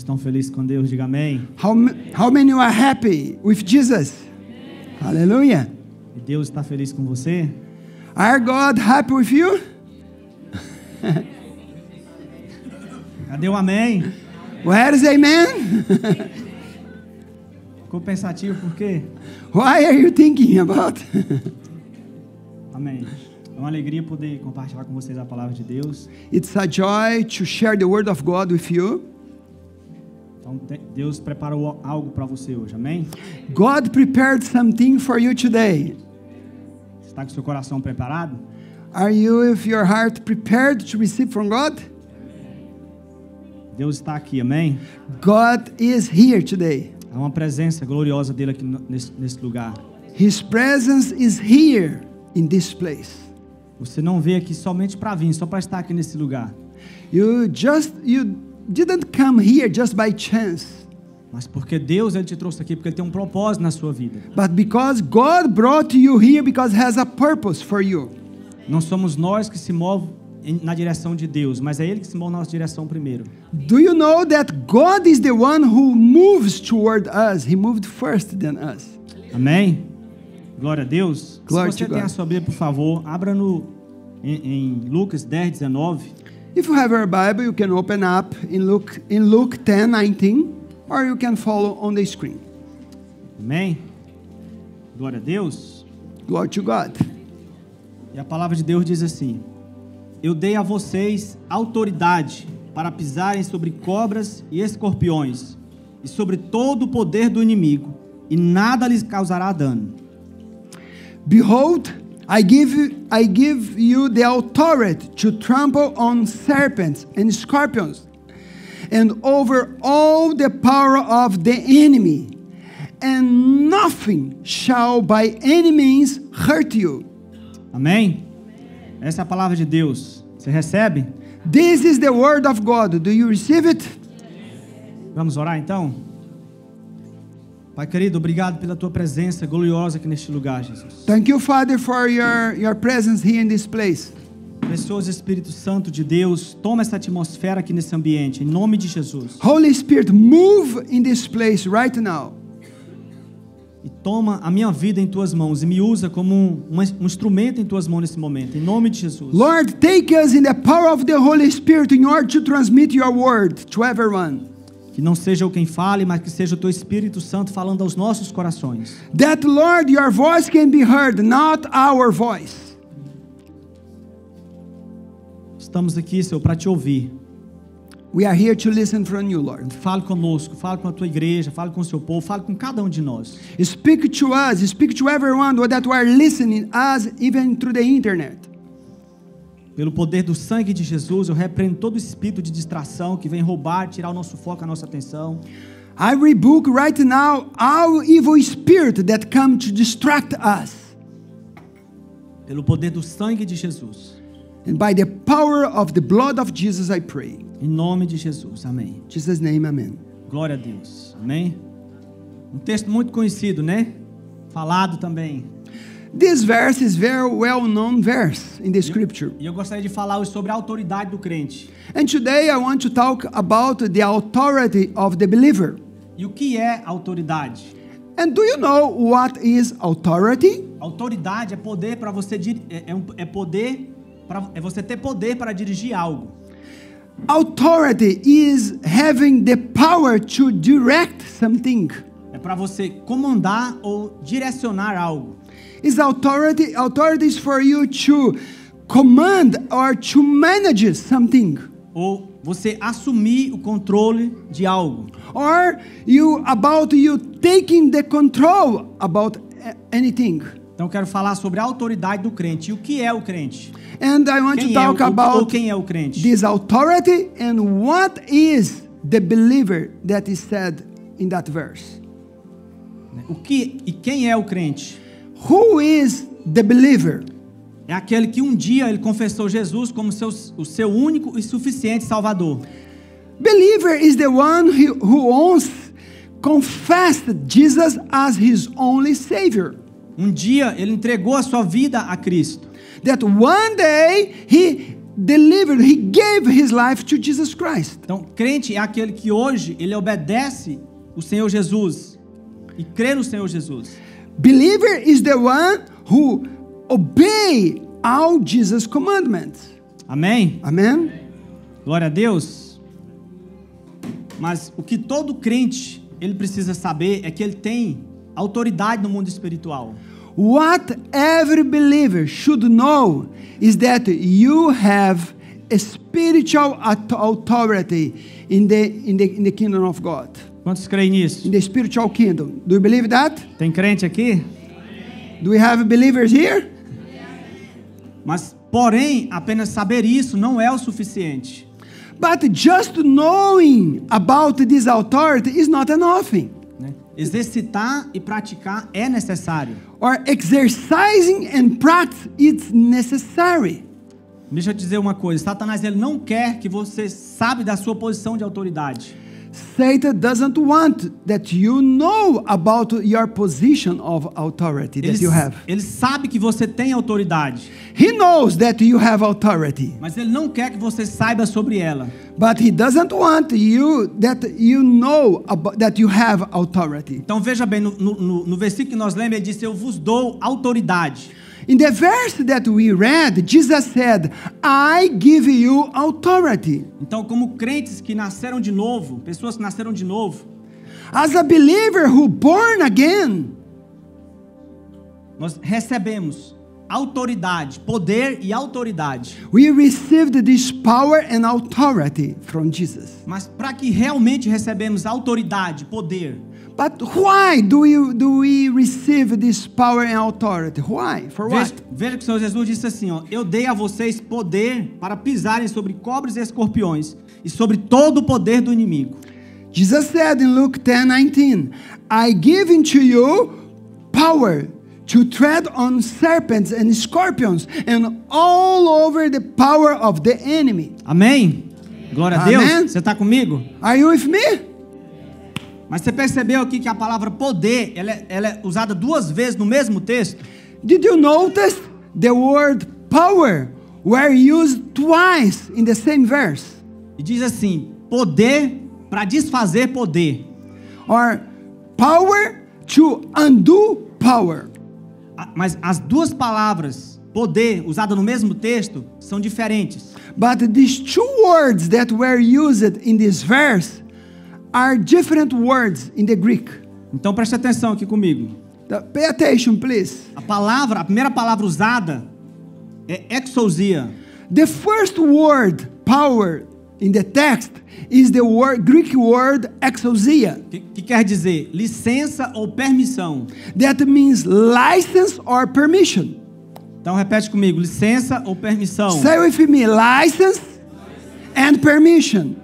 estão felizes com Deus? Diga amém. How many are happy with Jesus? Hallelujah. E Deus está feliz com você? Are God happy with you? Cadê o amém? Where is amen? Ficou pensativo por quê? Why are you thinking about? Amém. É uma alegria poder compartilhar com vocês a palavra de Deus. It's a joy to share the word of God with you. Então Deus preparou algo para você hoje, amém? God prepared something for you today. Você está com seu coração preparado? Are you with your heart prepared to receive from God? Deus está aqui, amém? God is here today. Há uma presença gloriosa dele aqui nesse lugar. His presence is here in this place. Você não veio aqui somente para vir, só para estar aqui nesse lugar. You didn't come here just by chance. Mas porque Deus ele te trouxe aqui porque ele tem um propósito na sua vida. But because God brought you here because he has a purpose for you. Não somos nós que se movem na direção de Deus, mas é ele que se move na nossa direção primeiro. Do you know that God is the one who moves toward us? He moved first than us. Amém? Glória a Deus. Glory Se você to tem God. a sua Bíblia, por favor, abra em Lucas 10, 19. If you have your Bible, you can open up in Luke 10:19, or you can follow on the screen. Amém? Glória a Deus. Glory to God. E a palavra de Deus diz assim: Eu dei a vocês autoridade para pisarem sobre cobras e escorpiões e sobre todo o poder do inimigo, e nada lhes causará dano. Behold, I give you the authority to trample on serpents and scorpions, and over all the power of the enemy, and nothing shall by any means hurt you. Amém? Essa é a palavra de Deus. Você recebe? This is the word of God. Do you receive it? Vamos orar então? Pai querido, obrigado pela tua presença gloriosa aqui neste lugar, Jesus. Thank you, Father, for your presence here in this place. Precioso Espírito Santo de Deus, toma essa atmosfera aqui nesse ambiente, em nome de Jesus. Holy Spirit, move in this place right now. E toma a minha vida em tuas mãos e me usa como um instrumento em tuas mãos nesse momento, em nome de Jesus. Lord, take us in the power of the Holy Spirit in order to transmit your word to everyone. Que não seja eu quem fale, mas que seja o teu Espírito Santo falando aos nossos corações. That, Lord, your voice can be heard, not our voice. Estamos aqui, Senhor, para te ouvir. We are here to listen from you, Lord. Fale conosco, fale com a tua igreja, fale com o seu povo, fale com cada um de nós. Speak to us, speak to everyone that are listening us, even through the internet. Pelo poder do sangue de Jesus, eu repreendo todo espírito de distração que vem roubar, tirar o nosso foco, a nossa atenção. I rebuke right now all evil spirit that come to distract us. Pelo poder do sangue de Jesus. And by the power of the blood of Jesus, I pray. Em nome de Jesus, amém. In Jesus' name, amen. Glória a Deus, amém. Um texto muito conhecido, né? Falado também. This verse is very well-known verse in the scripture. E eu gostaria de falar hoje sobre a autoridade do crente. And today I want to talk about the authority of the believer. E o que é autoridade? And do you know what is authority? Autoridade é poder para você é você ter poder para dirigir algo. Authority is having the power to direct something. É para você comandar ou direcionar algo. Is authority is for you to command or to manage something. Ou você assumir o controle de algo. Or you taking the control about anything. Então eu quero falar sobre a autoridade do crente. E o que é o crente? And I want to talk about quem é o crente? This authority and what is the believer that is said in that verse. O que e quem é o crente? Who is the believer? É aquele que um dia ele confessou Jesus como o seu único e suficiente Salvador. Believer is the one who once confessed Jesus as his only Savior. Um dia ele entregou a sua vida a Cristo. That one day he delivered, he gave his life to Jesus Christ. Então, crente é aquele que hoje ele obedece o Senhor Jesus e crê no Senhor Jesus. Believer is the one who obey all Jesus' commandments. Amém? Amen? Glória a Deus. Mas o que todo crente ele precisa saber é que ele tem autoridade no mundo espiritual. What every believer should know is that you have a spiritual authority in the kingdom of God. Quantos creem nisso? In the spiritual kingdom. Do you believe that? Tem crente aqui? Do we have believers here? Mas, porém, apenas saber isso não é o suficiente. But just knowing about this authority is not enough. Né? Exercitar e praticar é necessário. Or exercising and practice is necessary. Deixa eu te dizer uma coisa. Satanás ele não quer que você saiba da sua posição de autoridade. Satan doesn't want that you know about your position of authority that you have. Ele sabe que você tem autoridade. He knows that you have authority. Mas ele não quer que você saiba sobre ela. But he doesn't want you that you know about, that you have authority. Então veja bem, no versículo que nós lemos, ele disse, eu vos dou autoridade. In the verse that we read, Jesus said, I give you authority. Então, como crentes que nasceram de novo, pessoas que nasceram de novo, as a believer who born again, nós recebemos autoridade, poder e autoridade. We received this power and authority from Jesus. Mas para que realmente recebemos autoridade, poder, but why do we receive this power and authority? Why? For what? Veja que o Senhor Jesus disse assim, ó, eu dei a vocês poder para pisarem sobre cobras e escorpiões e sobre todo o poder do inimigo. Jesus said in Luke 10:19, I give unto you power to tread on serpents and scorpions and all over the power of the enemy. Amém? Glória a Deus. Você está comigo? Are you with me? Mas você percebeu aqui que a palavra poder, ela é usada duas vezes no mesmo texto? Did you notice the word power were used twice in the same verse? E diz assim, poder para desfazer poder. Or power to undo power. Mas as duas palavras, poder, usada no mesmo texto, são diferentes. But these two words that were used in this verse are different words in the Greek. Então preste atenção aqui comigo. Pay attention, please. A primeira palavra usada é exousia. The first word, power, in the text is the Greek word exousia. Que quer dizer licença ou permissão. That means license or permission. Então repete comigo, licença ou permissão. Say with me, license and permission.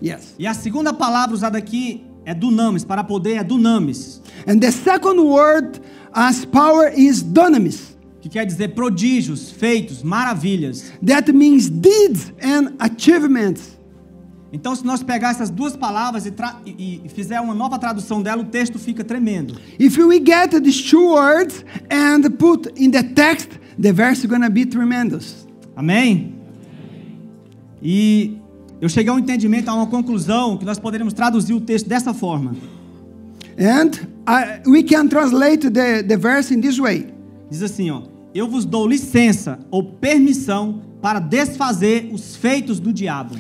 Yes. E a segunda palavra usada aqui é dunamis, para poder é dunamis. And the second word as power is dunamis. Que quer dizer prodígios, feitos, maravilhas. That means deeds and achievements. Então, se nós pegar essas duas palavras e fizer uma nova tradução dela, o texto fica tremendo. If we get these two words and put in the text, the verse is going to be tremendous. Amém? E eu cheguei a um entendimento, a uma conclusão, que nós poderíamos traduzir o texto dessa forma. And we can translate the verse in this way. Diz assim, ó, eu vos dou licença ou permissão para desfazer os feitos do diabo.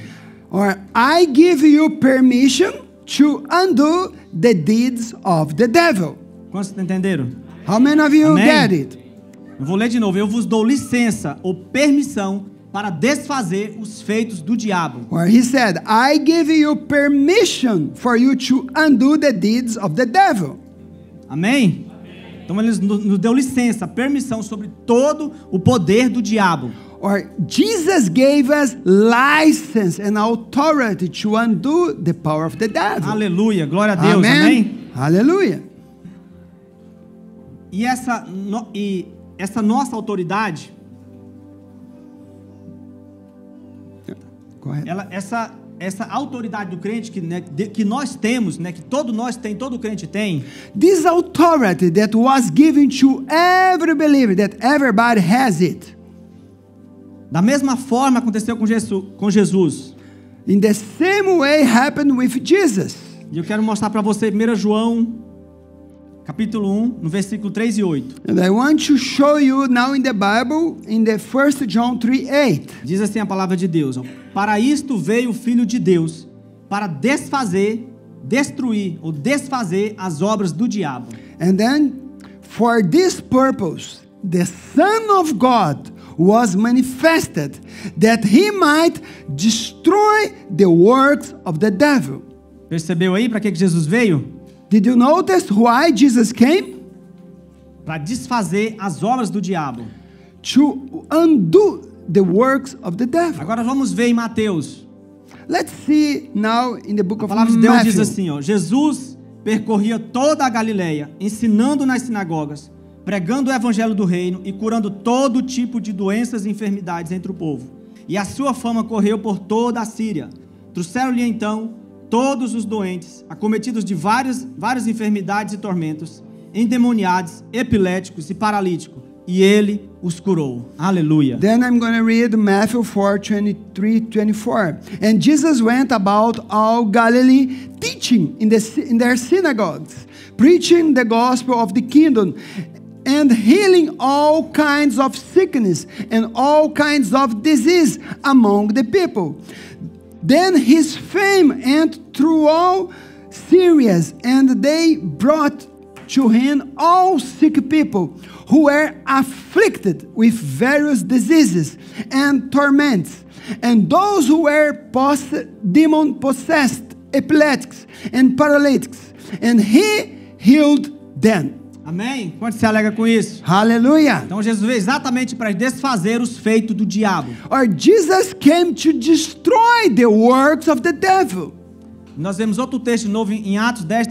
Or I give you permission to undo the deeds of the devil. Quantos entenderam? How many of you Amém? get it? Eu vou ler de novo. Eu vos dou licença ou permissão para desfazer os feitos do diabo. Or he said, I give you permission for you to undo the deeds of the devil. Amém? Então ele nos deu licença, permissão sobre todo o poder do diabo. Or Jesus gave us license and authority to undo the power of the devil. Aleluia, glória a Deus, Amen. amém? Hallelujah. E essa nossa autoridade, Go ahead. essa autoridade do crente que nós temos, né, que todo crente tem, This authority that was given to every believer, that everybody has it. Da mesma forma aconteceu com Jesus. In the same way happened with Jesus. E eu quero mostrar para você 1 João, capítulo 1, no versículo 3 e 8. And I want to show you now in the Bible, in the 1 John 3:8. Diz assim a palavra de Deus: ó, para isto veio o Filho de Deus, para destruir ou desfazer as obras do diabo. And then, for this purpose, the Son of God was manifested, that he might destroy the works of the devil. Percebeu aí para que Jesus veio? Did you notice why Jesus came? Para desfazer as obras do diabo. To undo the works of the devil. Agora vamos ver em Mateus. Let's see now in the book A of palavra de Deus diz Matthew. assim, ó: Jesus percorria toda a Galileia, ensinando nas sinagogas, pregando o evangelho do reino e curando todo tipo de doenças e enfermidades entre o povo. E a sua fama correu por toda a Síria. Trouxeram-lhe então todos os doentes, acometidos de várias enfermidades e tormentos, endemoniados, epiléticos e paralíticos, e ele os curou. Aleluia. Then I'm going to read Matthew 4:23-24. And Jesus went about all Galilee, teaching in their synagogues, preaching the gospel of the kingdom, and healing all kinds of sickness and all kinds of disease among the people. Then his fame went through all Syria, and they brought to him all sick people who were afflicted with various diseases and torments, and those who were demon-possessed, epileptics, and paralytics, and he healed them. Amém? Quanto se alegra com isso? Hallelujah. Então Jesus veio exatamente para desfazer os feitos do diabo. Or Jesus came to destroy the works of the devil. Nós vemos outro texto novo em Atos 10,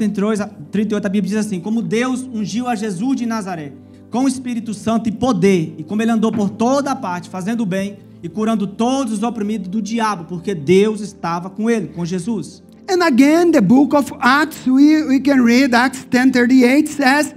38, a Bíblia diz assim: como Deus ungiu a Jesus de Nazaré com o Espírito Santo e poder, e como ele andou por toda a parte, fazendo bem e curando todos os oprimidos do diabo, porque Deus estava com ele, com Jesus. And again, the book of Acts, we can read Acts 10:38 says,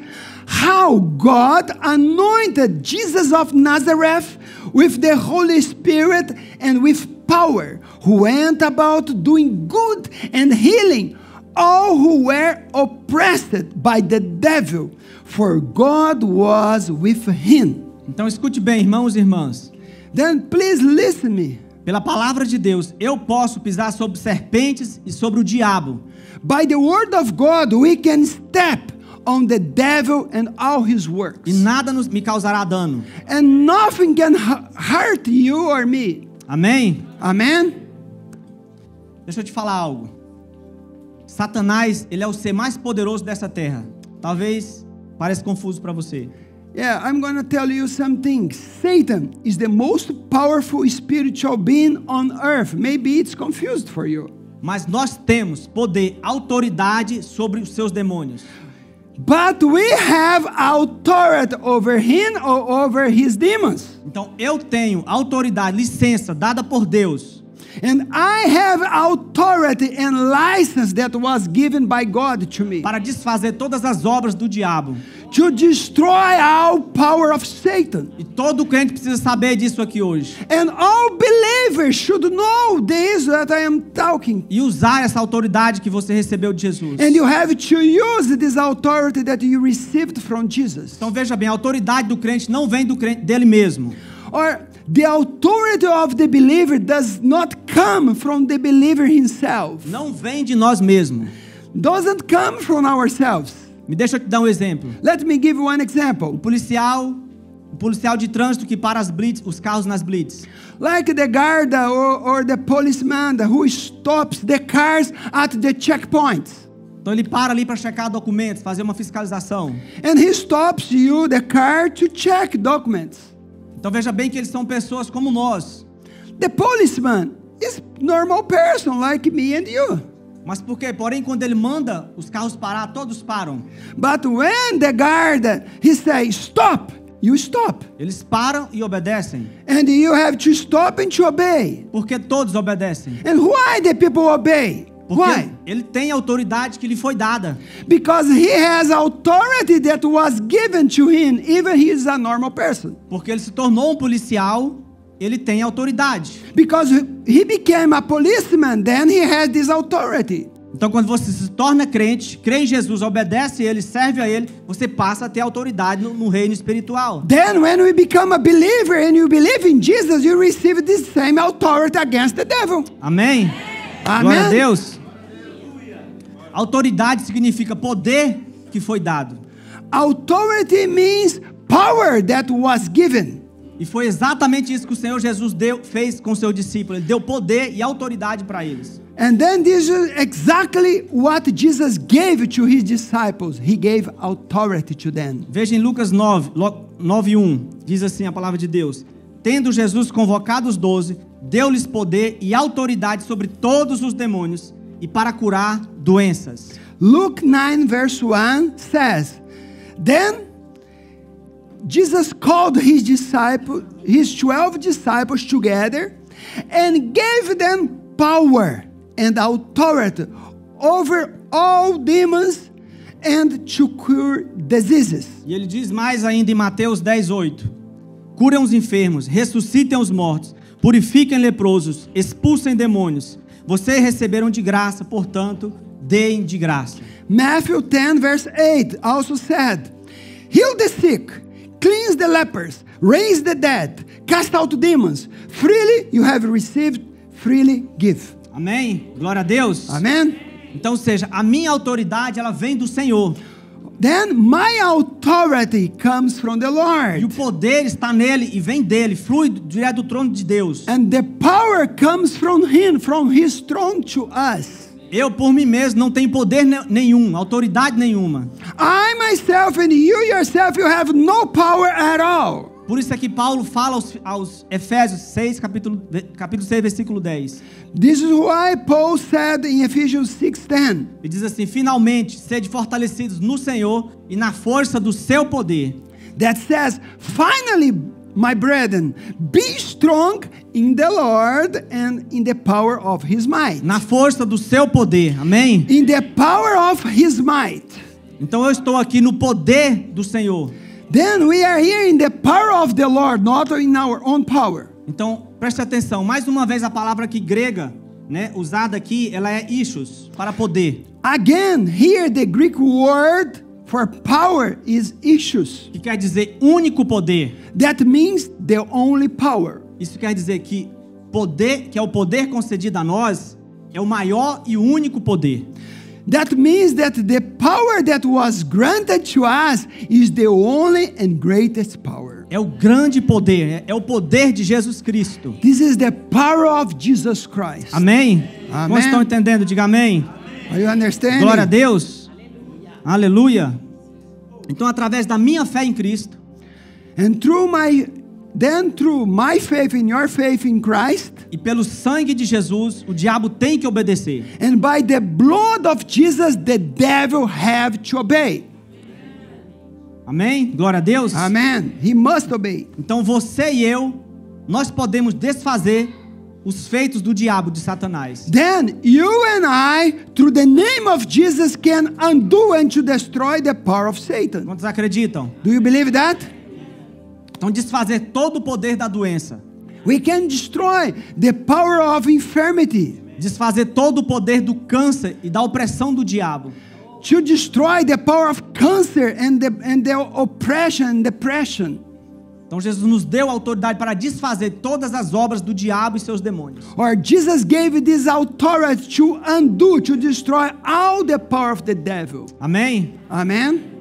how God anointed Jesus of Nazareth with the Holy Spirit and with power, who went about doing good and healing all who were oppressed by the devil, for God was with him. Então escute bem, irmãos e irmãs. Then please listen me. Pela palavra de Deus, eu posso pisar sobre serpentes e sobre o diabo. By the word of God, we can step on the devil and all his works. E nada me causará dano. And nothing can hurt you or me. Amém? Amen? Deixa eu te falar algo. Satanás, ele é o ser mais poderoso dessa terra. Talvez pareça confuso para você. Yeah, I'm going to tell you something. Satan is the most powerful spiritual being on earth. Maybe it's confused for you. Mas nós temos poder, autoridade sobre os seus demônios. But we have authority over him or over his demons. Então eu tenho autoridade, licença dada por Deus. And I have authority and license that was given by God to me. Para desfazer todas as obras do diabo. To destroy all power of Satan. E todo crente precisa saber disso aqui hoje. And all believers should know this that I am talking. E usar essa autoridade que você recebeu de Jesus. And you have to use this authority that you received from Jesus. Então veja bem, a autoridade do crente não vem do crente dele mesmo. Or the authority of the believer does not come from the believer himself. Não vem de nós mesmos. Doesn't come from ourselves. Me deixa eu te dar um exemplo. Let me give one example. O policial de trânsito que para os carros nas blitz. Like the guard or the policeman who stops the cars at the checkpoints. Então ele para ali para checar documentos, fazer uma fiscalização. And he stops you, the car, to check documents. Então veja bem que eles são pessoas como nós. The policeman is normal person like me and you. Mas por quê? Porém, quando ele manda os carros parar, todos param. But when the guard, he says, stop, you stop. Eles param e obedecem. And you have to stop and to obey. Porque todos obedecem. And why the people obey? Porque Why? ele tem a autoridade que lhe foi dada. Because he has authority that was given to him, even he is a normal person. Porque ele se tornou um policial ele tem autoridade. Because he became a policeman, then he had this authority. Então, quando você se torna crente, crê em Jesus, obedece a Ele, serve a Ele, você passa a ter autoridade no reino espiritual. Then when we become a believer and you believe in Jesus, you receive this same authority against the devil. Amém? Amém. Glória a Deus. Autoridade significa poder que foi dado. Authority means power that was given. E foi exatamente isso que o Senhor Jesus fez com seus discípulos. Ele deu poder e autoridade para eles. And then this is exactly what Jesus gave to his disciples. He gave authority to them. Veja em Lucas 9:1, diz assim a palavra de Deus: tendo Jesus convocado os 12, deu-lhes poder e autoridade sobre todos os demônios e para curar doenças. Luke 9 verse 1 says, then Jesus called his 12 disciples together and gave them power and authority over all demons and to cure diseases. E ele diz mais ainda em Mateus 10:8: curem os enfermos, ressuscitem os mortos, purifiquem leprosos, expulsem demônios. Vocês receberam de graça, portanto, deem de graça. Matthew 10 verse 8 also said, heal the sick, cleanse the lepers, raise the dead, cast out demons. Freely you have received, freely give. Amém? Glória a Deus. Amen. Então, ou seja, a minha autoridade, ela vem do Senhor. Then my authority comes from the Lord. E o poder está nele e vem dele, flui direto do trono de Deus. And the power comes from him, from his throne to us. Eu por mim mesmo não tenho poder nenhum, autoridade nenhuma. I myself and you yourself, you have no power at all. Por isso é que Paulo fala aos Efésios 6, capítulo 6, versículo 10. This is why Paul said in Ephesians 6:10. Ele diz assim: finalmente, sede fortalecidos no Senhor e na força do seu poder. That says, finally, my brethren, be strong in the Lord and in the power of his might. Na força do seu poder, amém? In the power of his might. Então eu estou aqui no poder do Senhor. Then we are here in the power of the Lord, not in our own power. Então, preste atenção, mais uma vez a palavra aqui grega, né, usada aqui, ela é ischus, para poder. Again, here the Greek word for power is ischus. Que quer dizer único poder. That means the only power. Isso quer dizer que poder, que é o poder concedido a nós, é o maior e único poder. That means that the power that was granted to us is the only and greatest power. É o grande poder, é o poder de Jesus Cristo. This is the power of Jesus Christ. Amém? Amém. Como estão entendendo? Diga amém. Are you understanding? Glória a Deus. Aleluia. Então, através da minha fé em Cristo, And through my faith in your faith in Christ, e pelo sangue de Jesus, o diabo tem que obedecer. and by the blood of Jesus, the devil have to obey. Amém? Glória a Deus. Amen. He must obey. Então você e eu, nós podemos desfazer os feitos do diabo, de Satanás. Then you and I, through the name of Jesus, can undo and to destroy the power of Satan. Quantos acreditam? Do you believe that? Então desfazer todo o poder da doença. We can destroy the power of infirmity. Desfazer todo o poder do câncer e da opressão do diabo. To destroy the power of cancer and the oppression and depression. Então Jesus nos deu autoridade para desfazer todas as obras do diabo e seus demônios. Or Jesus gave this authority to undo, to destroy all the power of the devil. Amém? Amen?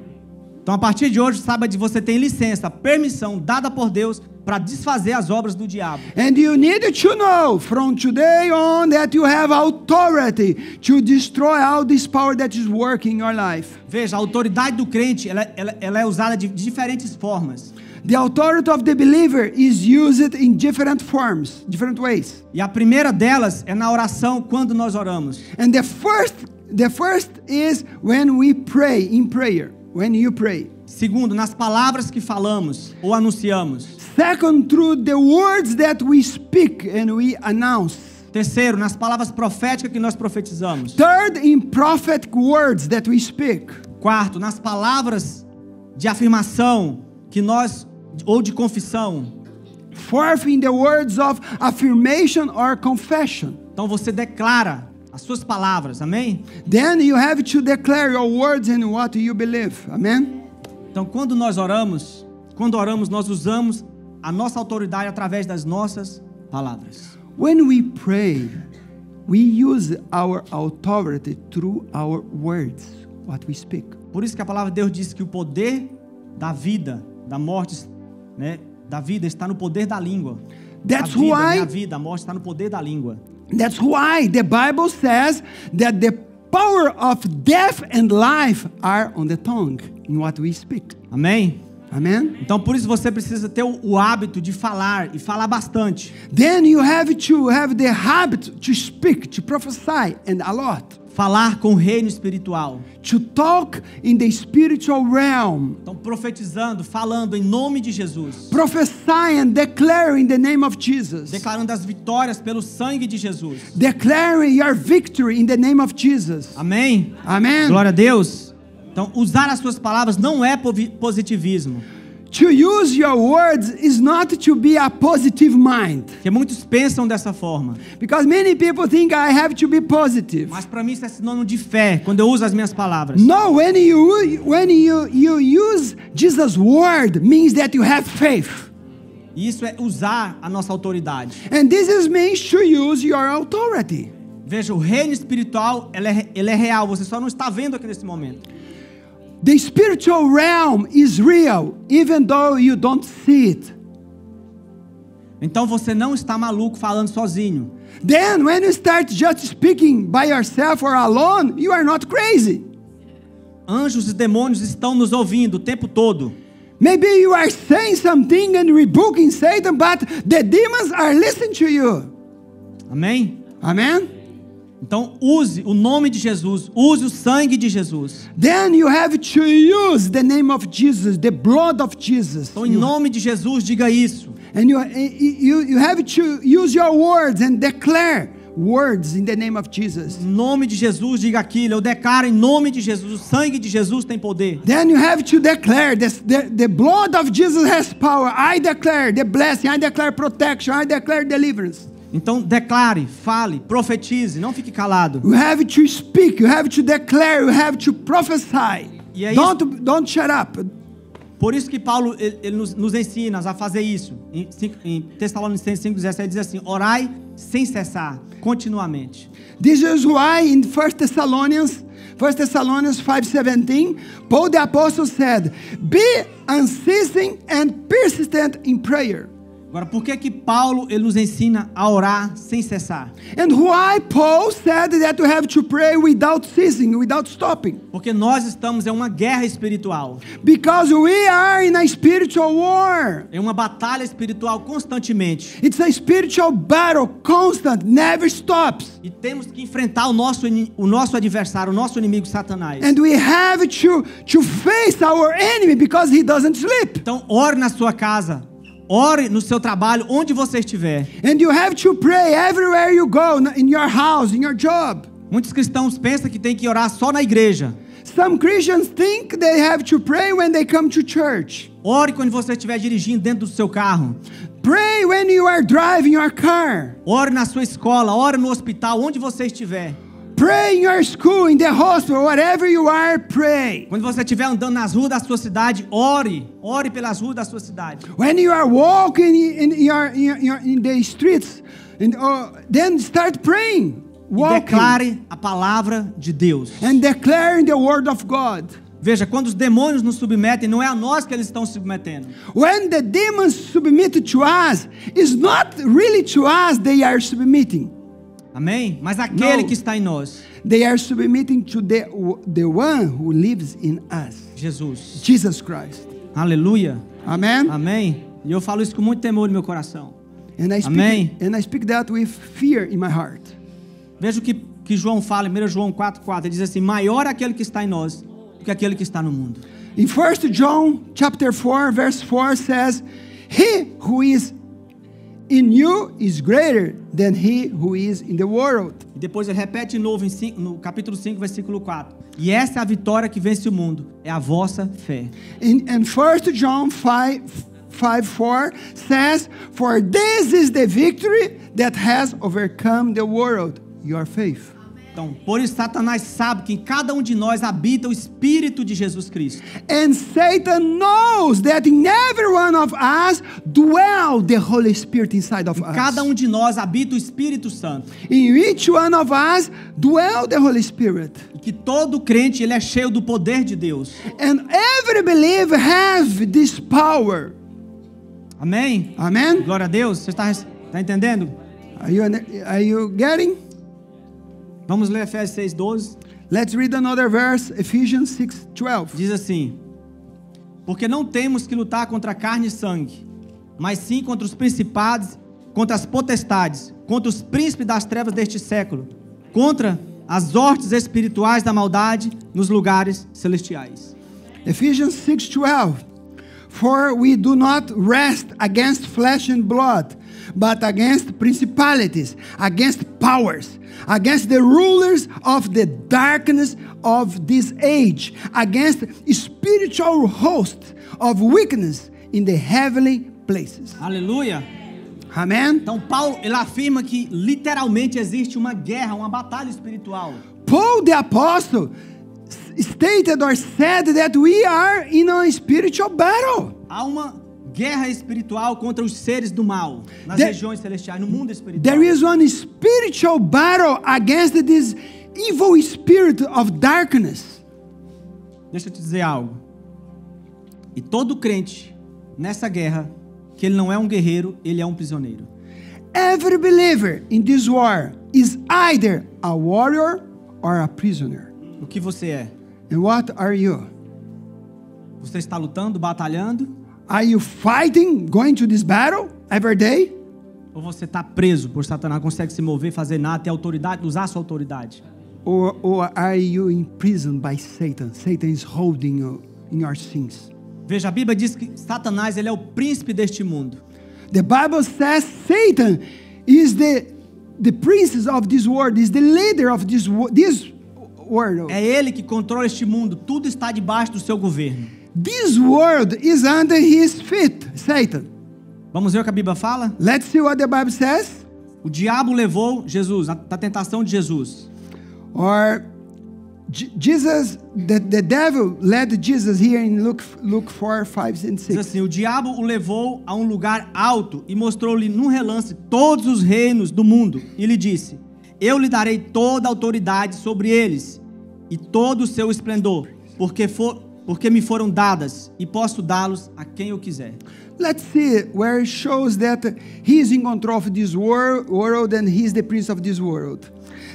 Então a partir de hoje, saiba que você tem licença, permissão dada por Deus para desfazer as obras do diabo. And you need to know from today on that you have authority to destroy all this power that is working in your life. Veja, a autoridade do crente, ela é usada de diferentes formas. The authority of the believer is used in different forms, different ways. E a primeira delas é na oração, quando nós oramos. And the first is when we pray, in prayer, when you pray. Segundo, nas palavras que falamos ou anunciamos. Second, through the words that we speak and we announce. Terceiro, nas palavras proféticas que nós profetizamos. Third, in prophetic words that we speak. Quarto, nas palavras de afirmação que nós, ou de confissão. forth in the words of affirmation or confession. Então você declara as suas palavras, amém? Then you have to declare your words and what you believe. Amen? Então quando oramos, nós usamos a nossa autoridade através das nossas palavras. When we pray, we use our authority through our words, what we speak. Por isso que a palavra de Deus diz que o poder da vida, da morte, né, da vida está no poder da língua. That's a vida, why a vida, a morte está no poder da língua. That's why the Bible says that the power of death and life are on the tongue, in what we speak. Amém? Amen? Então por isso você precisa ter o hábito de falar e falar bastante. Then you have to have the habit to speak, to prophesy, and a lot. Falar com o reino espiritual. To talk in the spiritual realm. Então profetizando, falando em nome de Jesus. Prophesy and declare in the name of Jesus. Declarando as vitórias pelo sangue de Jesus. Declaring your victory in the name of Jesus. Amém? Amen. Glória a Deus. Então usar as suas palavras não é positivismo. To use your words is not to be a positive mind. Porque muitos pensam dessa forma. Because many people think I have to be positive. Mas para mim isso é sinônimo de fé, quando eu uso as minhas palavras. No, when you use Jesus' word means that you have faith. Isso é usar a nossa autoridade. And this is means to use your authority. Veja, o reino espiritual, ele é real, você só não está vendo aqui nesse momento. The spiritual realm is real, even though you don't see it. Então você não está maluco falando sozinho. Then when you start just speaking by yourself or alone, you are not crazy. Anjos e demônios estão nos ouvindo o tempo todo. Maybe you are saying something and rebuking Satan, but the demons are listening to you. Amém? Amen? Então use o nome de Jesus, use o sangue de Jesus. Then you have to use the name of Jesus, the blood of Jesus. Então em nome de Jesus diga isso. And you have to use your words and declare words in the name of Jesus. Em nome de Jesus diga aquilo. Eu declaro em nome de Jesus, o sangue de Jesus tem poder. Then you have to declare the blood of Jesus has power. I declare the blessing, I declare protection, I declare deliverance. Então declare, fale, profetize, não fique calado. You have to speak, you have to declare, you have to prophesy. E é Don't shut up. Por isso que Paulo ele nos ensina a fazer isso. Em Tessalonicenses 5:17 diz assim: orai sem cessar, continuamente. This is why in 1 Thessalonians 5:17, Paul the apostle said, "Be unceasing and persistent in prayer." Agora, por que Paulo ele nos ensina a orar sem cessar? And why Paul said that you have to pray without ceasing, without stopping? Porque nós estamos em uma guerra espiritual. Because we are in a spiritual war. É uma batalha espiritual constantemente. It's a spiritual battle, constant, never stops. E temos que enfrentar o nosso adversário, o nosso inimigo Satanás. And we have to face our enemy because he doesn't sleep. Então, ore na sua casa. Ore no seu trabalho, onde você estiver. And you have to pray everywhere you go, in your house, in your job. Muitos cristãos pensam que tem que orar só na igreja. Some Christians think they have to pray when they come to church. Ore quando você estiver dirigindo dentro do seu carro. Pray when you are driving your car. Ore na sua escola, ore no hospital, onde você estiver. Pray in your school, in the hospital, wherever you are, pray. Quando você estiver andando nas ruas da sua cidade, ore. Ore pelas ruas da sua cidade. When you are walking in the streets, then start praying. E declare a palavra de Deus. And declaring the word of God. Veja, quando os demônios nos submetem, não é a nós que eles estão submetendo. When the demons submit to us, it's not really to us they are submitting. Amém? Mas aquele que está em nós. They are submitting to the one who lives in us. Jesus. Jesus Christ. Aleluia. Amen. Amém. E eu falo isso com muito temor no meu coração. And I speak that with fear in my heart. Veja o que João fala, 1 João 4:4, ele diz assim: maior é aquele que está em nós do que aquele que está no mundo. In 1 John chapter 4 verse 4 says, "He who is in you is greater than he who is in the world." E depois ele repete de novo no capítulo 5, versículo 4. E essa é a vitória que vence o mundo, é a vossa fé. And 1 John 5 5:4 says, "For this is the victory that has overcome the world, your faith." Então, por isso Satanás sabe que em cada um de nós habita o Espírito de Jesus Cristo. And Satan knows that in every one of us dwell the Holy Spirit inside of us. Cada um de nós habita o Espírito Santo. In each one of us dwell the Holy Spirit. E que todo crente ele é cheio do poder de Deus. And every believer has this power. Amém? Amen? Glória a Deus. Você está entendendo? Are you getting? Vamos ler Efésios 6:12. Let's read another verse, Ephesians 6:12. Diz assim: porque não temos que lutar contra carne e sangue, mas sim contra os principados, contra as potestades, contra os príncipes das trevas deste século, contra as hostes espirituais da maldade nos lugares celestiais. Ephesians 6:12. For we do not wrestle against flesh and blood, but against principalities, against powers, against the rulers of the darkness of this age, against spiritual hosts of wickedness in the heavenly places. Aleluia. Amen. Então Paulo ele afirma que literalmente existe uma guerra, uma batalha espiritual. Paul the apostle stated or said that we are in a spiritual battle. Há uma guerra espiritual contra os seres do mal nas regiões celestiais, no mundo espiritual. There is one spiritual battle against this evil spirit of darkness. Deixa eu te dizer algo. E todo crente nessa guerra, que ele não é um guerreiro, ele é um prisioneiro. Every believer in this war is either a warrior or a prisoner. O que você é? And what are you? Você está lutando, batalhando? Are you fighting, going to this battle every day? Ou você está preso por Satanás, não consegue se mover, fazer nada, ter autoridade, usar a sua autoridade? Or are you imprisoned by Satan? Satan is holding you in your sins. Veja, a Bíblia diz que Satanás ele é o príncipe deste mundo. The Bible says Satan is the prince of this world, is the leader of this world. É ele que controla este mundo, tudo está debaixo do seu governo. This world is under his feet, Satan. Vamos ver o que a Bíblia fala? Let's see what the Bible says. O diabo levou Jesus, a tentação de Jesus. Or Jesus, the devil led Jesus here in Luke 4, 5 and 6. Diz assim, o diabo o levou a um lugar alto e mostrou-lhe num relance todos os reinos do mundo. E lhe disse, eu lhe darei toda a autoridade sobre eles e todo o seu esplendor, porque me foram dadas e posso dá-los a quem eu quiser. Let's see where it shows that he is in control of this world and he is the prince of this world.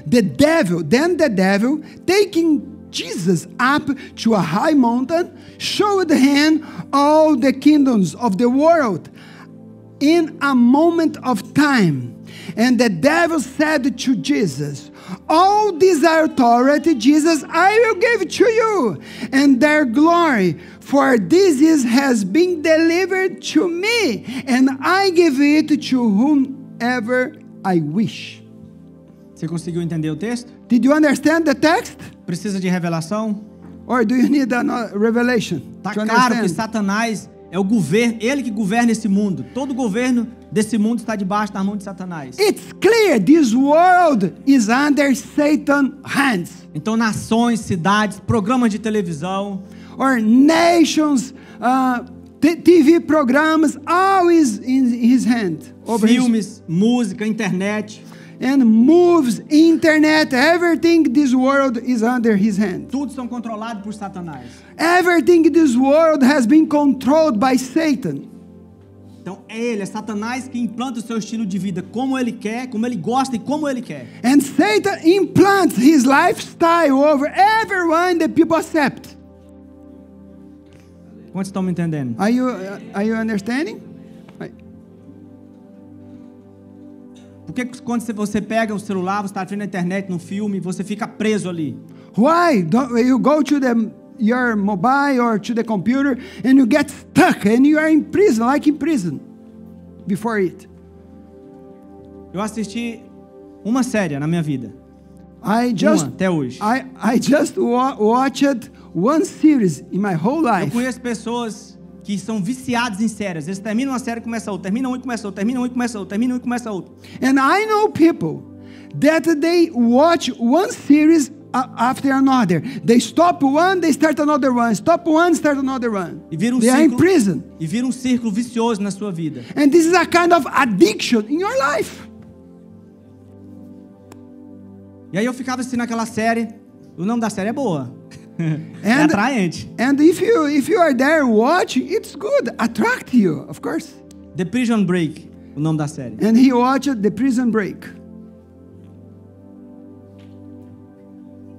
Then the devil, taking Jesus up to a high mountain, showed him all the kingdoms of the world in a moment of time. And the devil said to Jesus, all this authority, Jesus, I will give to you, and their glory, for this has been delivered to me, and I give it to whomever I wish. Você conseguiu entender o texto? Did you understand the text? Precisa de revelação? Or do you need a revelation? Está claro que Satanás é o governo, ele que governa esse mundo. Todo governo desse mundo está debaixo da mão de Satanás. It's clear this world is under Satan's hands. Então nações, cidades, programas de televisão, or nations, TV programs, all is in his hand. Filmes, música, internet. And moves, internet, everything this world is under his hand. Tudo são controlados por Satanás. Everything in this world has been controlled by Satan. Então é Satanás que implanta o seu estilo de vida como ele quer, como ele gosta e como ele quer. And Satan implants his lifestyle over everyone that people accept. Quantos estão me entendendo? Are you understanding? Por que quando você pega o celular, você está vendo na internet, no filme, você fica preso ali? Why don't you go to your mobile or to the computer and you get stuck and you are in prison, like in prison, before it? Eu assisti uma série na minha vida. Até hoje. I just watched one series in my whole life. Eu conheço pessoas que são viciados em séries. Eles terminam uma série e começam outra, terminam um e começam outra, terminam um e começam outra, terminam um e começam outra. And I know people that they watch one series after another. They stop one, they start another one. Stop one, start another one. E vira They are in prison. E vira um círculo vicioso na sua vida. And this is a kind of addiction in your life. E aí eu ficava assistindo aquela série. O nome da série é boa. É atraente. And if you are there watching, it's good, attract you, of course. The Prison Break, o nome da série. And he watched The Prison Break.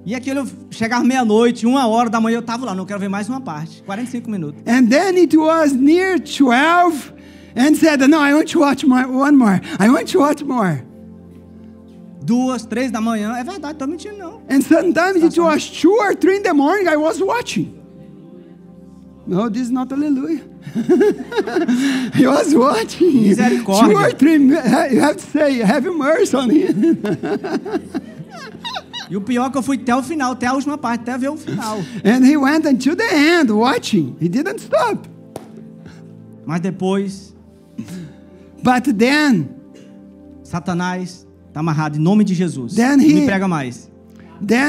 E aquilo chegava meia-noite, 1h da manhã, eu tava lá, não quero ver mais uma parte. 45 minutos. And then it was near 12 and said, no, I want to watch one more. I want to watch more. 2, 3 da manhã, é verdade, tô mentindo não. And sometimes it was 2 or 3 in the morning, I was watching. No, this is not hallelujah. He was watching. Misericórdia. 2 or 3, you have to say, have mercy on him. E o pior é que eu fui até o final, até a última parte, até ver o final. And he went until the end watching. He didn't stop. Mas depois, But then Satanás está amarrado em nome de Jesus. Then Não he- me prega mais.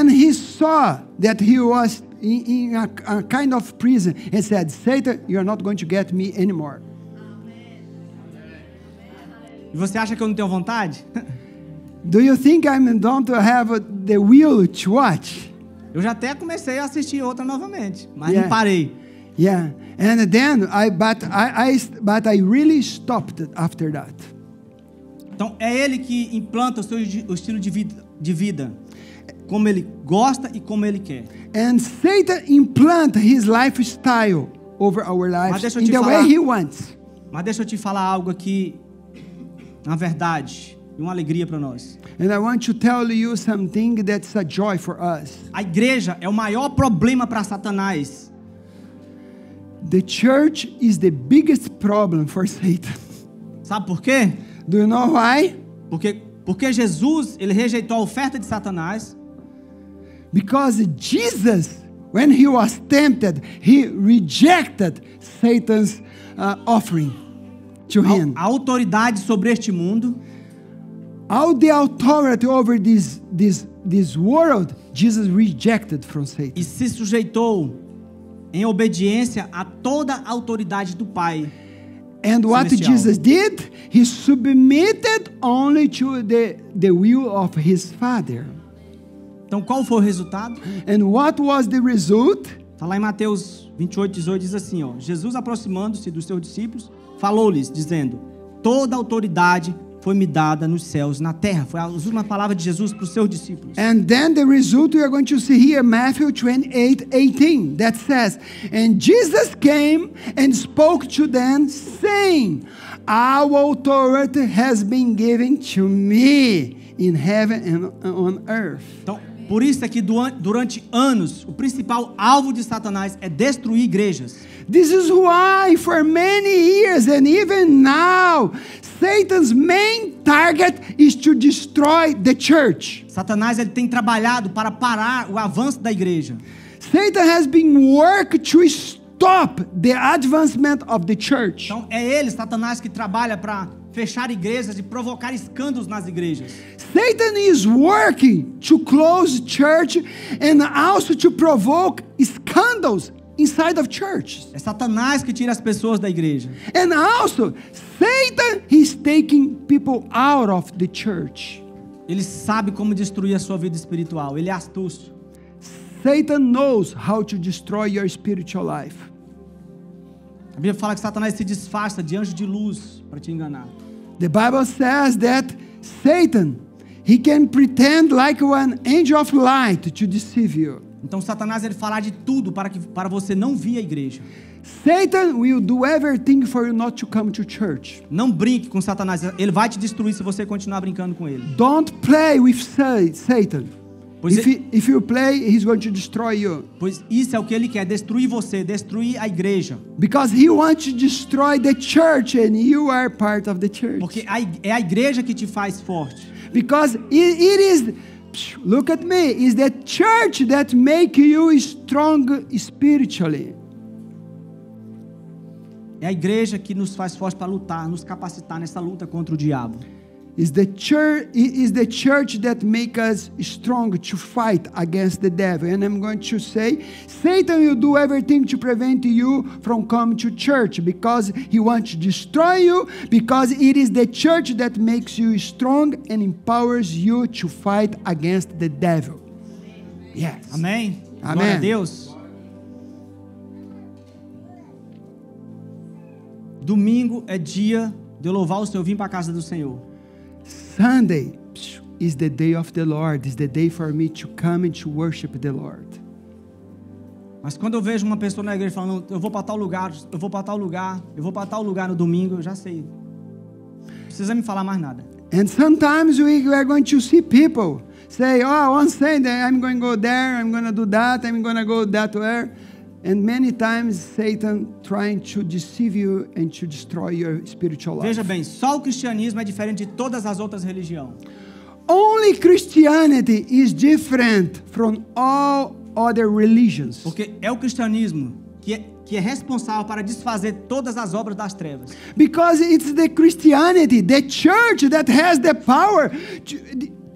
he saw that he was in a kind of prison and said, Satan, you're not going to get me anymore. E você acha que eu não tenho vontade? Do you think I don't have the will to watch? Eu já até comecei a assistir outra novamente, mas Yeah. não parei. Yeah. And then but I really stopped after that. Então é ele que implanta o estilo de vida, como ele gosta e como ele quer. And Satan implant his lifestyle over our lives deixa eu in te the falar- way he wants. Mas deixa eu te falar algo aqui, na verdade, e uma alegria para nós. And I want to tell you something that's a joy for us. A igreja é o maior problema para Satanás. The church is the biggest problem for Satan. Sabe por quê? Do you know why? Porque Jesus, ele rejeitou a oferta de Satanás. Because Jesus, when he was tempted, he rejected Satan's offering to him. A autoridade sobre este mundo. All the authority over this world, Jesus rejected from Satan. E se sujeitou em obediência a toda a autoridade do Pai. And what Celestial. Jesus did, he submitted only to the will of his Father. Então qual foi o resultado? And what was the result? Está lá em Mateus 28:18, diz assim, ó: Jesus, aproximando-se dos seus discípulos, falou-lhes, dizendo: toda a autoridade foi me dada nos céus e na terra. Foi a última palavra de Jesus para os seus discípulos. And then the result we are going to see here, Matthew 28:18, that says, and Jesus came and spoke to them, saying, all authority has been given to me in heaven and on earth. Então, por isso é que durante anos, o principal alvo de Satanás é destruir igrejas. This is why for many years and even now, Satan's main target is to destroy the church. Satanás ele tem trabalhado para parar o avanço da igreja. Satan has been working to stop the advancement of the church. Então é ele, Satanás, que trabalha para fechar igrejas e provocar escândalos nas igrejas. Satan is working to close church and also to provoke scandals inside of churches. É Satanás que tira as pessoas da igreja. And also, Satan is taking people out of the church. Ele sabe como destruir a sua vida espiritual. Ele é astuto. Satan knows how to destroy your spiritual life. A Bíblia fala que Satanás se disfarça de anjo de luz para te enganar. The Bible says that Satan, he can pretend like an angel of light to deceive you. Então Satanás ele fará de tudo para você não vir à igreja. Satan will do everything for you not to come to church. Não brinque com Satanás. Ele vai te destruir se você continuar brincando com ele. Don't play with Satan. Pois If you play, he's going to destroy you. Pois isso é o que ele quer, destruir você, destruir a igreja. Because he wants to destroy the church and you are part of the church. Porque é a igreja que te faz forte. Because it is, look at me, is the church that make you strong spiritually. É a igreja que nos faz forte para lutar, nos capacitar nessa luta contra o diabo. Is the church that make us strong to fight against the devil. And I'm going to say, Satan will do everything to prevent you from coming to church because he wants to destroy you, because it is the church that makes you strong and empowers you to fight against the devil. Yes. Amém? Amém. Glória a Deus. Domingo é dia de eu louvar o Senhor, vim para a casa do Senhor. Sunday is the day of the Lord. Is the day for me to come and to worship the Lord. Mas quando eu vejo uma pessoa na igreja falando, eu vou para tal lugar, eu vou para tal lugar, eu vou para tal lugar no domingo, eu já sei. Não precisa me falar mais nada. And sometimes we are going to see people say, oh, on Sunday I'm going to go there, I'm going to do that, I'm going to go that way. And many times Satan trying to deceive you and to destroy your spiritual life. Veja bem, só o cristianismo é diferente de todas as outras religiões. Only Christianity is different from all other religions. Porque é o cristianismo que é responsável para desfazer todas as obras das trevas. Because it's the Christianity, the church that has the power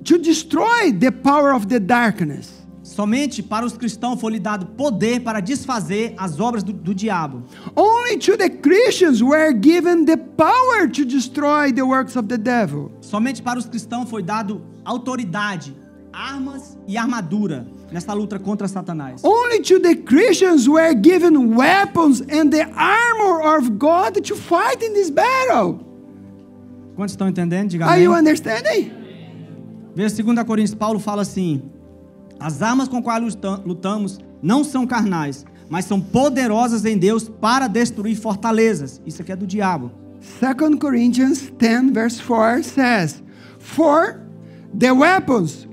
to destroy the power of the darkness. Somente para os cristãos foi lhe dado poder para desfazer as obras do diabo. Only to the Christians were given the power to destroy the works of the devil. Somente para os cristãos foi dado autoridade, armas e armadura nessa luta contra Satanás. Only to the Christians were given weapons and the armor of God to fight in this battle. Quantos estão entendendo? Diga Are amém. you understanding? Veja 2 Coríntios, Paulo fala assim: as armas com quais lutamos não são carnais, mas são poderosas em Deus para destruir fortalezas. Isso aqui é do diabo. 2 Corinthians 10 verse 4 says, for the weapons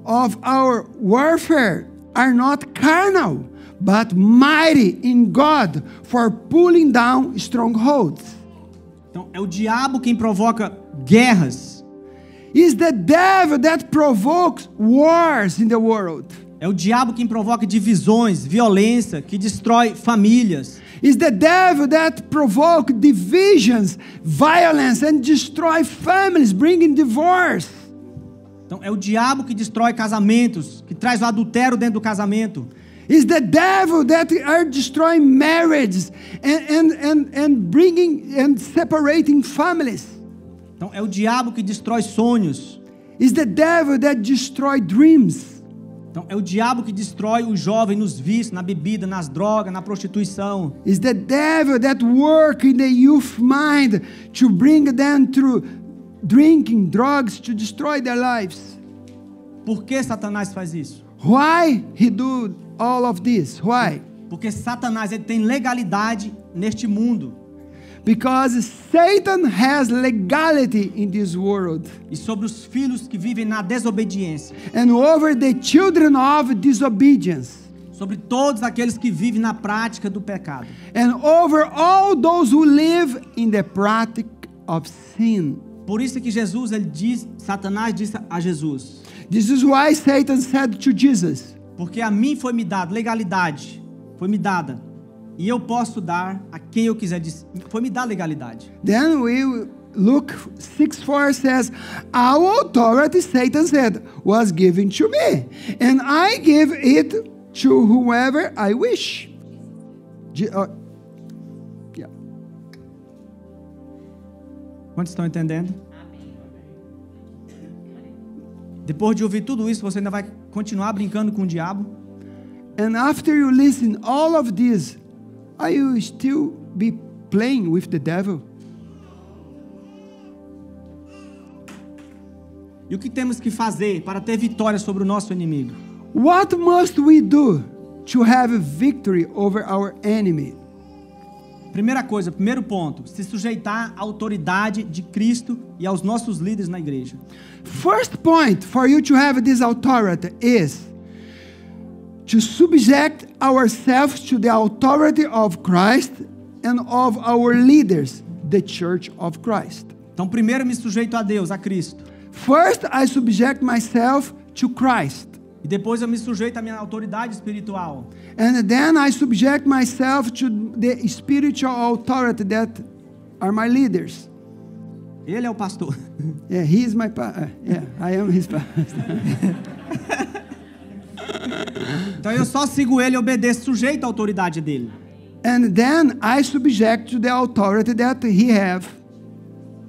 of our warfare are not carnal, but mighty in God for pulling down strongholds. Então, é o diabo quem provoca guerras. Is the devil that provokes wars in the world. É o diabo quem provoca divisões, violência, que destrói famílias. Is the devil that provokes divisions, violence and destroy families, bringing divorce. Então, é o diabo que destrói casamentos, que traz o adultério dentro do casamento. Is the devil that are destroying marriages and bringing and separating families. Então, é o diabo que destrói sonhos. Is the devil that destroy dreams. Então, é o diabo que destrói o jovem nos vícios, na bebida, nas drogas, na prostituição. Is the devil that work in the youth mind to bring them through drinking, drugs, to destroy their lives. Por que Satanás faz isso? Why he do all of this? Why? Porque Satanás ele tem legalidade neste mundo. Because Satan has legality in this world. E sobre os filhos que vivem na desobediência. And over the children of disobedience. Sobre todos aqueles que vivem na prática do pecado. And over all those who live in the practice of sin. Por isso que Jesus, Satanás disse a Jesus. This is why Satan said to Jesus. Porque a mim foi me dada legalidade, foi me dada, e eu posso dar a quem eu quiser. Foi me dada legalidade. Then Luke 6:4 says, all authority, Satan said, was given to me, and I give it to whoever I wish. Yeah. Quantos estão entendendo? Depois de ouvir tudo isso, você ainda vai continuar brincando com o diabo? And after you listen all of this, are you still be playing with the devil? E o que temos que fazer para ter vitória sobre o nosso inimigo? What must we do to have victory over our enemy? Primeira coisa, primeiro ponto, se sujeitar à autoridade de Cristo e aos nossos líderes na igreja. First point for you to have this authority is to subject ourselves to the authority of Christ and of our leaders, the Church of Christ. Então, primeiro me sujeito a Deus, a Cristo. First, I subject myself to Christ. E depois eu me sujeito à minha autoridade espiritual. And then I subject myself to the spiritual authority that are my leaders. Ele é o pastor. Yeah, he is my pastor. Yeah, I am his pastor. Então eu só sigo ele e obedeço, sujeito à autoridade dele. And then I subject to the authority that he have.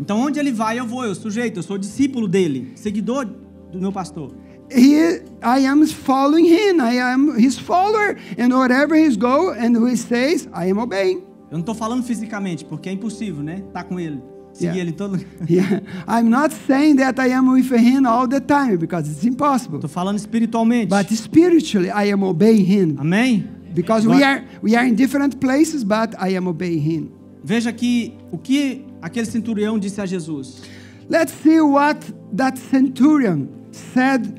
Então onde ele vai, eu vou, eu sujeito, eu sou discípulo dele, seguidor do meu pastor. I am following him. I am his follower. And wherever he go and he says, I am obeying. Eu não estou falando fisicamente, porque é impossível, né? Tá com ele, seguir ele todo. Yeah, I'm not saying that I am with him all the time because it's impossible. Estou falando espiritualmente. But spiritually, I am obeying him. Amém? Because we are in different places, but I am obeying him. Veja aqui o que aquele centurião disse a Jesus. Let's see what that centurion said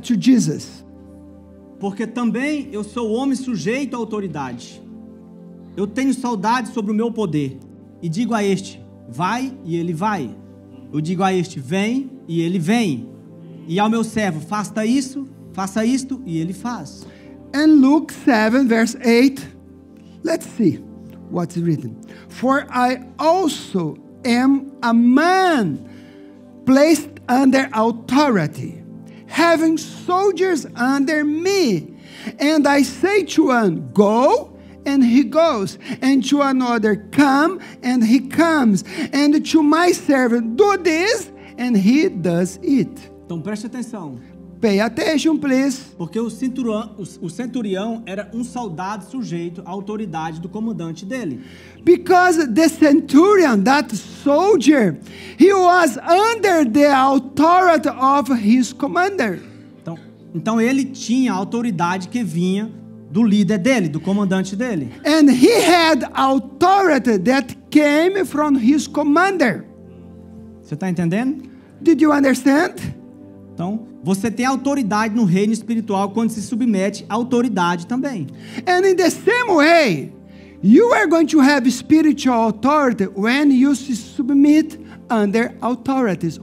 to Jesus. Porque também eu sou homem sujeito à autoridade. Eu tenho saudade sobre o meu poder. E digo a este, vai, e ele vai. Eu digo a este, vem, e ele vem. E ao meu servo, faça isto, e ele faz. And Luke 7, verse 8, let's see what's written. For I also am a man placed under authority, having soldiers under me. And I say to one, go, and he goes. And to another, come, and he comes. And to my servant, do this, and he does it. Então preste atenção. Pay attention, please. Porque o centurião era um soldado sujeito à autoridade do comandante dele. Because the centurion, that soldier, he was under the authority of his commander. Então ele tinha a autoridade que vinha do líder dele, do comandante dele. And he had authority that came from his commander. Você está entendendo? Did you understand? Então, você tem autoridade no reino espiritual quando se submete à autoridade também. And in the same way, you are going to have spiritual authority when you submit under authorities.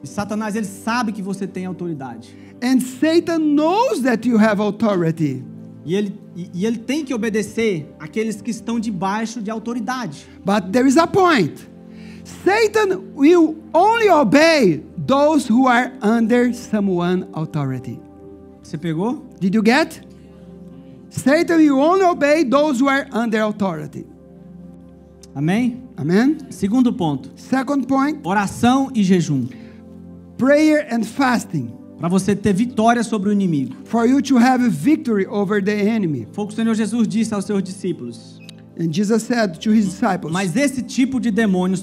E Satanás, ele sabe que você tem autoridade. And Satan knows that you have authority. E ele tem que obedecer aqueles que estão debaixo de autoridade. But there is a point. Satan will only obey those who are under someone authority. Você pegou? Did you get? Satan will only obey those who are under authority. Amém? Amen? Segundo ponto. Second point, Oração e jejum. prayer and fasting. Para você ter vitória sobre o inimigo. For you to have victory over the enemy. Foi o que o Senhor Jesus disse aos seus discípulos. And Jesus said to his disciples. Mas esse tipo de demônio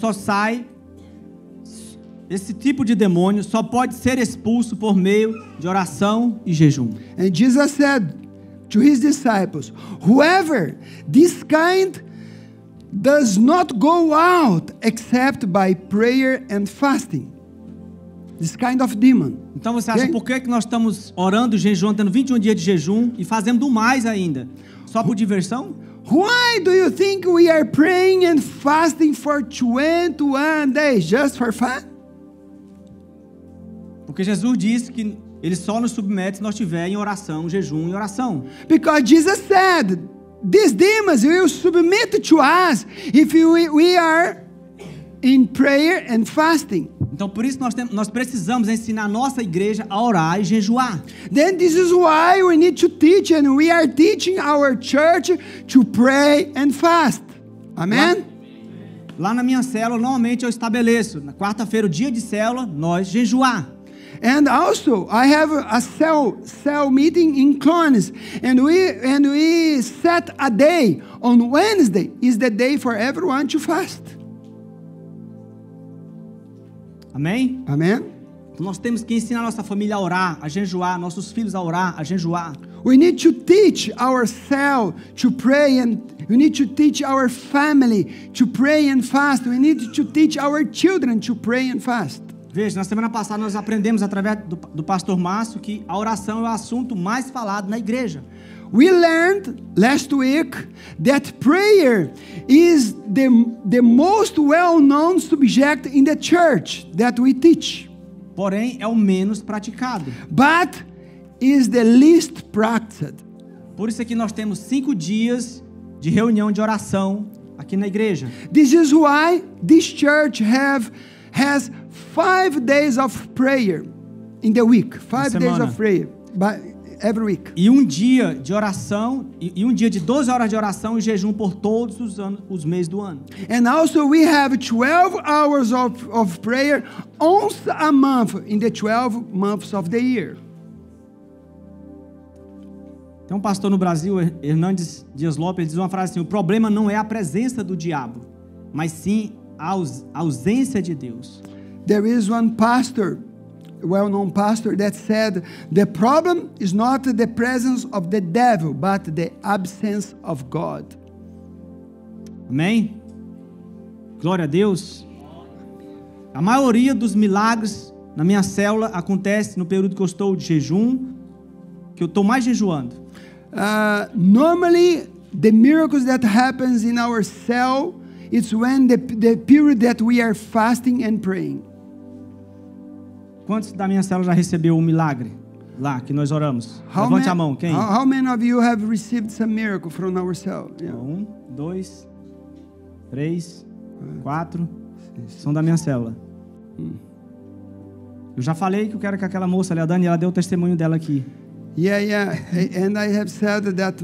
só pode ser expulso por meio de oração e jejum. And Jesus said to his disciples, whoever this kind does not go out except by prayer and fasting. This kind of demon. Então você acha por que nós estamos orando, jejuando, tendo 21 dias de jejum e fazendo mais ainda? Só por diversão? Why do you think we are praying and fasting for 21 days just for fun? Porque Jesus disse que ele só nos submete se nós estivermos em oração, jejum e oração. Because Jesus said, these demons will submit to us if we are in prayer and fasting. Então por isso nós precisamos ensinar a nossa igreja a orar e jejuar. Then this is why we need to teach, and we are teaching our church to pray and fast. Amen? Lá na minha célula, normalmente eu estabeleço, na quarta-feira, o dia de célula, nós jejuar. And also, I have a cell meeting in Clones, and we set a day on Wednesday is the day for everyone to fast. Amém? Amen? Nós temos que ensinar nossa família a orar, a jejuar, nossos filhos a orar, a jejuar. We need to teach our cell to pray, and we need to teach our family to pray and fast. We need to teach our children to pray and fast. Veja, na semana passada nós aprendemos através do pastor Márcio que a oração é o assunto mais falado na igreja. We learned last week that prayer is the most well-known subject in the church that we teach. porém é o menos praticado. but is the least practiced. Por isso é que nós temos 5 dias de reunião de oração aqui na igreja. This is why this church has 5 days of prayer in the week. 5 days semana. of prayer every week. E um dia de oração, e um dia de 12 horas de oração e jejum por todos os meses do ano. And also we have 12 hours of prayer once a month in the 12 months of the year. Tem um pastor no Brasil, Hernandes Dias Lopes, diz uma frase assim: o problema não é a presença do diabo, mas sim a ausência de Deus. There is one pastor, well-known pastor, that said, the problem is not the presence of the devil, but the absence of God. Amém? Glória a Deus. A maioria dos milagres na minha célula acontece no período que eu estou de jejum, que eu estou mais jejuando. Normally, the miracles that happens in our cell, it's when the period that we are fasting and praying. Quantos da minha célula já recebeu um milagre lá que nós oramos? Levante a mão, quem? How many of you have received some miracle from our cell? Yeah. 1, 2, 3, 4 são da minha célula. Eu já falei que eu quero que aquela moça ali, a Dani, ela deu o testemunho dela aqui. Yeah. And I have said that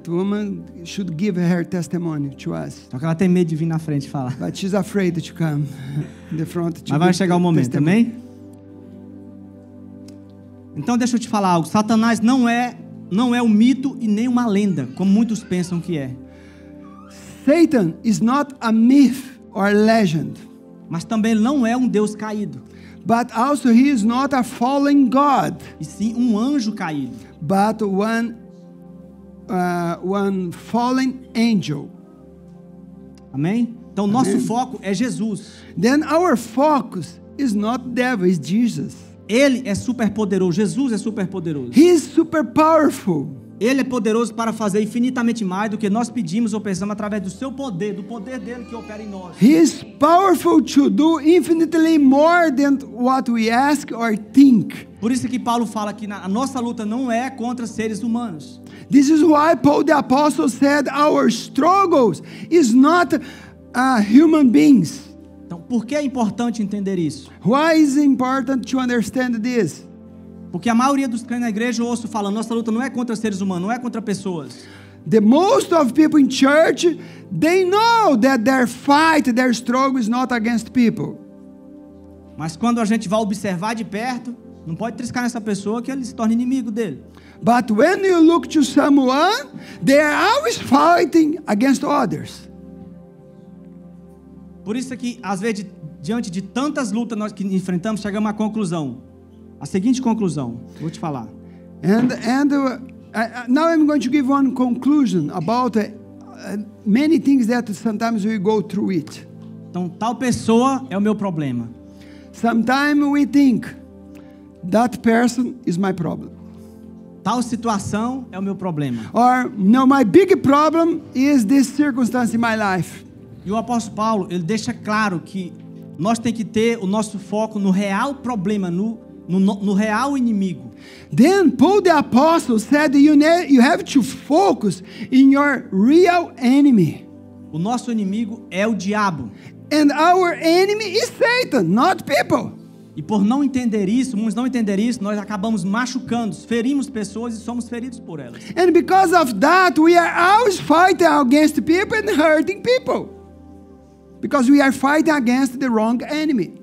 woman should give her testimony to us. Só que ela tem medo de vir na frente falar. But she's afraid to come in the front. Mas vai chegar o momento, amém? Então deixa eu te falar algo. Satanás não é um mito e nem uma lenda, como muitos pensam que é. Satan is not a myth or legend. Mas também não é um Deus caído. But also he is not a fallen God. E sim um anjo caído. But one fallen angel. Amém? Então nosso foco é Jesus. Then our focus is not devil, is Jesus. Ele é super poderoso. Jesus é super poderoso. He is super powerful. Ele é poderoso para fazer infinitamente mais do que nós pedimos ou pensamos através do seu poder, do poder dele que opera em nós. He is powerful to do infinitely more than what we ask or think. Por isso que Paulo fala que a nossa luta não é contra seres humanos. This is why Paul the Apostle said our struggles is not human beings. Então, por que é importante entender isso? Why is it important to understand this? Porque a maioria dos crentes na igreja eu ouço falando, nossa luta não é contra seres humanos, não é contra pessoas. The most of people in church, they know that their fight, their struggle is not against people. Mas quando a gente vai observar de perto, não pode triscar nessa pessoa que ele se torna inimigo dele. But when you look to someone, they are always fighting against others. Por isso que às vezes diante de tantas lutas que enfrentamos, chegamos à conclusão. A seguinte conclusão, vou te falar. Now I'm going to give one conclusion about many things that sometimes we go through it. Então, tal pessoa é o meu problema. Sometimes we think that person is my problem. Tal situação é o meu problema. Or no, my big problem is this circumstance in my life. E o apóstolo Paulo, ele deixa claro que nós temos que ter o nosso foco no real problema, no real inimigo. Then Paul the Apostle said you have to focus in your real enemy. O nosso inimigo é o diabo. And our enemy is Satan, not people. E por não entender isso, muitos não entender isso, nós acabamos machucando, ferimos pessoas e somos feridos por elas. And because of that, we are always fighting against people and hurting people. Because we are fighting against the wrong enemy.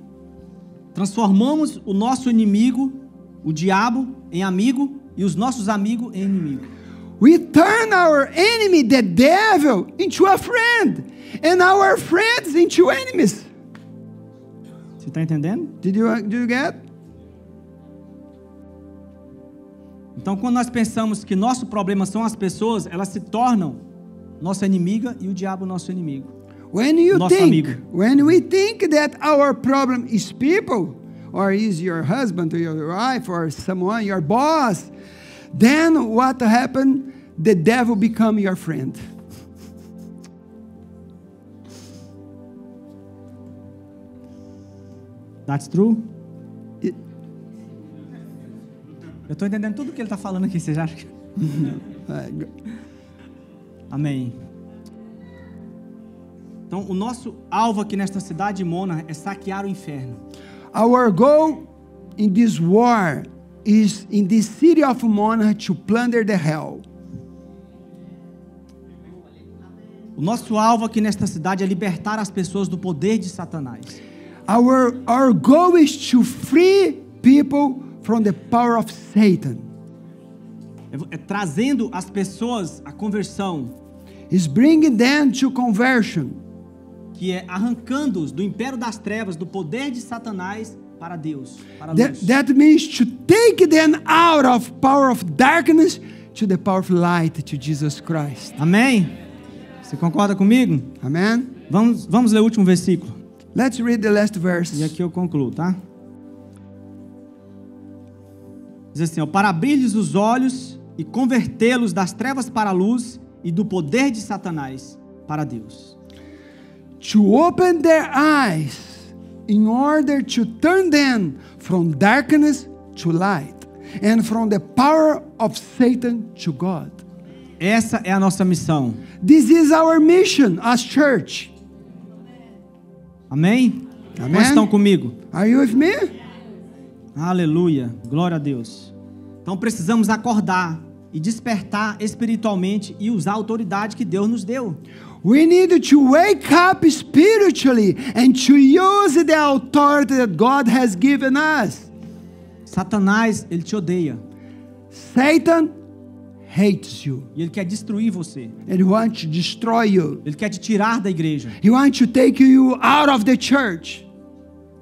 Transformamos o nosso inimigo, o diabo, em amigo e os nossos amigos em inimigo. We turn our enemy, the devil, into a friend, and our friends into enemies. Você está entendendo? Do you get? Então, quando nós pensamos que nosso problema são as pessoas, elas se tornam nossa inimiga e o diabo nosso inimigo. When amigo. we think that our problem is people, or is your husband or your wife or someone, your boss, then what happened? The devil become your friend. That's true? It- Eu estou entendendo tudo que ele está falando aqui, vocês acham? Amém. Então, o nosso alvo aqui nesta cidade de Monaghan é saquear o inferno. Our goal in this war is in the city of Monaghan to plunder the hell. O nosso alvo aqui nesta cidade é libertar as pessoas do poder de Satanás. Our goal is to free people from the power of Satan. É trazendo as pessoas à conversão, Is bringing them to conversion. que é arrancando-os do império das trevas, do poder de Satanás para Deus, para a luz. That means to take them out of power of darkness to the power of light, to Jesus Christ. Amém? Você concorda comigo? Amen? Vamos ler o último versículo. Let's read the last verse. E aqui eu concluo, tá? Diz assim, ó, para abrir-lhes os olhos e convertê-los das trevas para a luz e do poder de Satanás para Deus. To open their eyes in order to turn them from darkness to light and from the power of Satan to God. Essa é a nossa missão. This is our mission as church. Amém? Amém. Quantos estão comigo? Are you with me? Aleluia, glória a Deus. Então precisamos acordar e despertar espiritualmente e usar a autoridade que Deus nos deu. We need to wake up spiritually and to use the authority that God has given us. Satanás, ele te odeia Satan hates you e ele quer destruir você. and wants to destroy you. Ele quer te tirar da igreja. He wants to take you out of the church.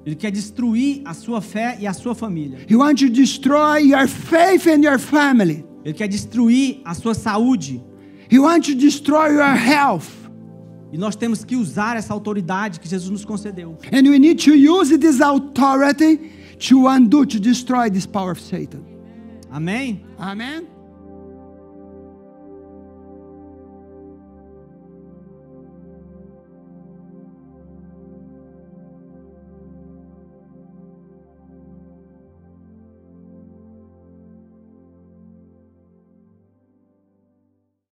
Ele quer destruir a sua fé e a sua família. He wants to destroy your faith and your family. Ele quer destruir a sua saúde. He wants to destroy your health. E nós temos que usar essa autoridade que Jesus nos concedeu. And we need to use this authority to undo, to destroy this power of Satan. Amém? Amen?